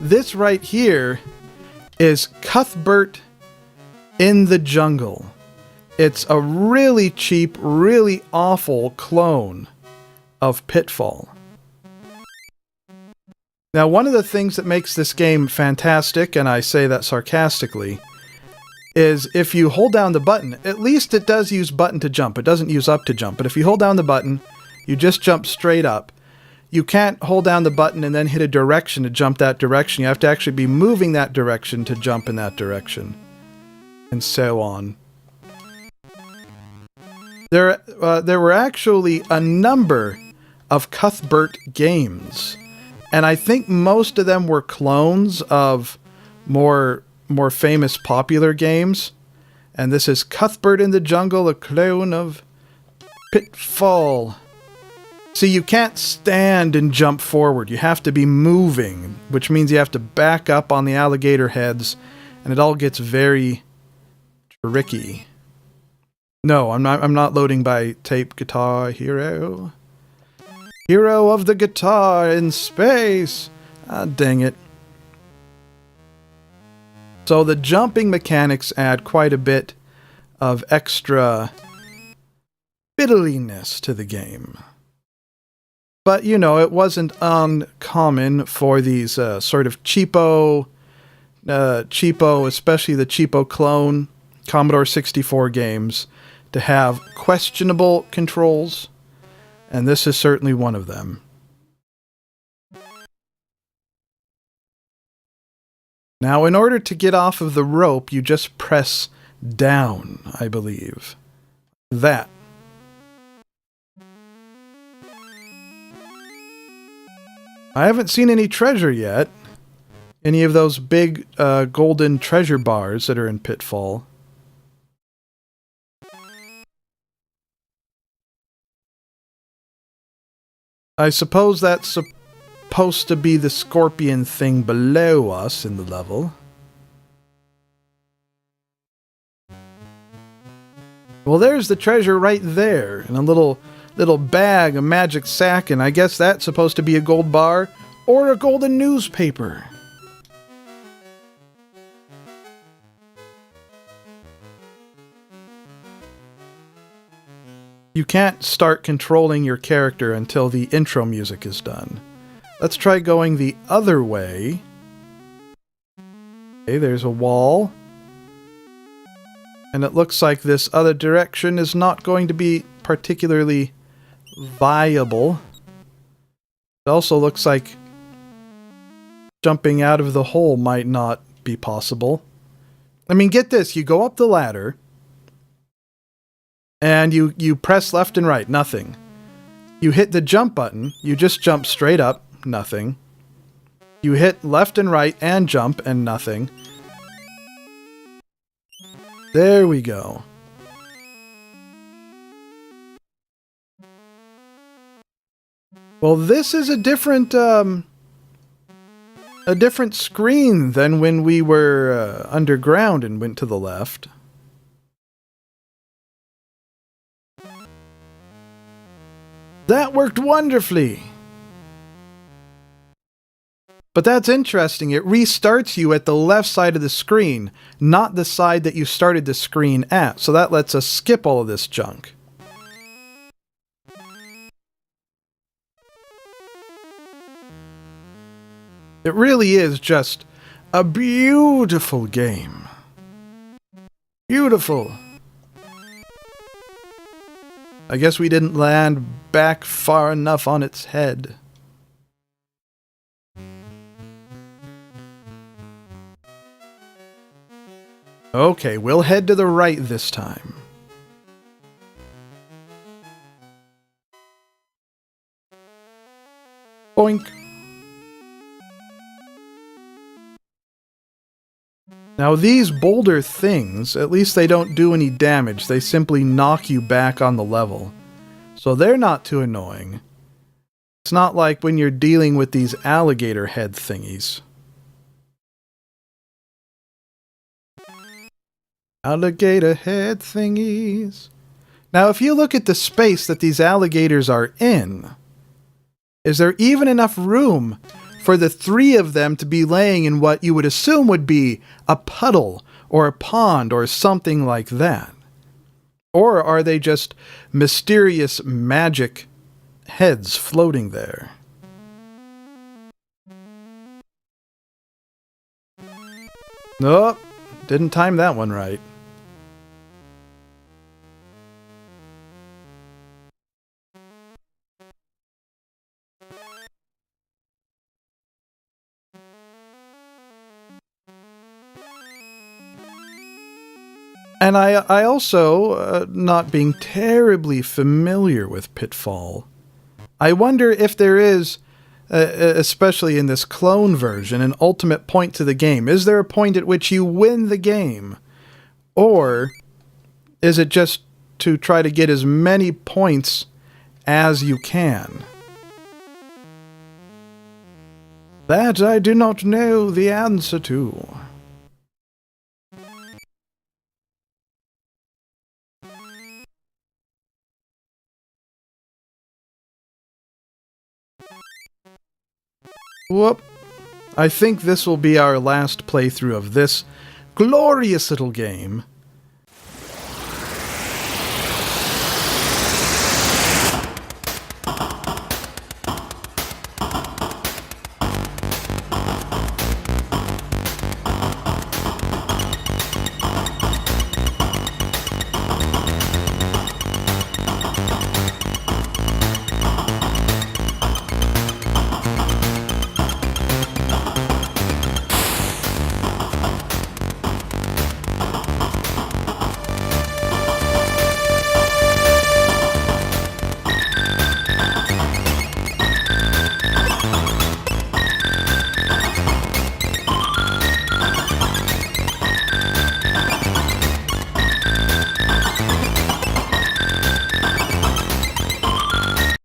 this right here is Cuthbert in the Jungle. It's a really cheap, really awful clone of Pitfall. Now, one of the things that makes this game fantastic, and I say that sarcastically, is if you hold down the button, at least it does use button to jump. It doesn't use up to jump, but if you hold down the button, you just jump straight up. You can't hold down the button and then hit a direction to jump that direction. You have to actually be moving that direction to jump in that direction. And so on. There were actually a number of Cuthbert games. And I think most of them were clones of more famous popular games. And this is Cuthbert in the Jungle, a clone of Pitfall. See, you can't stand and jump forward. You have to be moving, which means you have to back up on the alligator heads, and it all gets very tricky. No, I'm not loading by Tape Guitar Hero. Hero of the guitar in space. Ah, dang it. So the jumping mechanics add quite a bit of extra fiddliness to the game. But, you know, it wasn't uncommon for these sort of cheapo, especially the cheapo clone Commodore 64 games, to have questionable controls, and this is certainly one of them. Now, in order to get off of the rope, you just press down, I believe. That. I haven't seen any treasure yet. Any of those big golden treasure bars that are in Pitfall. I suppose that's supposed to be the scorpion thing below us in the level. Well, there's the treasure right there, in a little bag, a magic sack, and I guess that's supposed to be a gold bar or a golden newspaper. You can't start controlling your character until the intro music is done. Let's try going the other way. Okay, there's a wall. And it looks like this other direction is not going to be particularly viable. It also looks like jumping out of the hole might not be possible. I mean, get this, you go up the ladder, and you press left and right, nothing. You hit the jump button, you just jump straight up, nothing. You hit left and right and jump, and nothing. There we go. Well, this is a different screen than when we were underground and went to the left. That worked wonderfully! But that's interesting. It restarts you at the left side of the screen, not the side that you started the screen at. So that lets us skip all of this junk. It really is just a beautiful game. Beautiful. I guess we didn't land back far enough on its head. Okay, we'll head to the right this time. Boink. Now these boulder things, at least they don't do any damage. They simply knock you back on the level. So they're not too annoying. It's not like when you're dealing with these alligator head thingies. Alligator head thingies. Now if you look at the space that these alligators are in, is there even enough room for the three of them to be laying in what you would assume would be a puddle or a pond or something like that? Or are they just mysterious magic heads floating there? Nope, didn't time that one right. And I also, not being terribly familiar with Pitfall, I wonder if there is, especially in this clone version, an ultimate point to the game. Is there a point at which you win the game? Or is it just to try to get as many points as you can? That I do not know the answer to. Whoop. I think this will be our last playthrough of this glorious little game.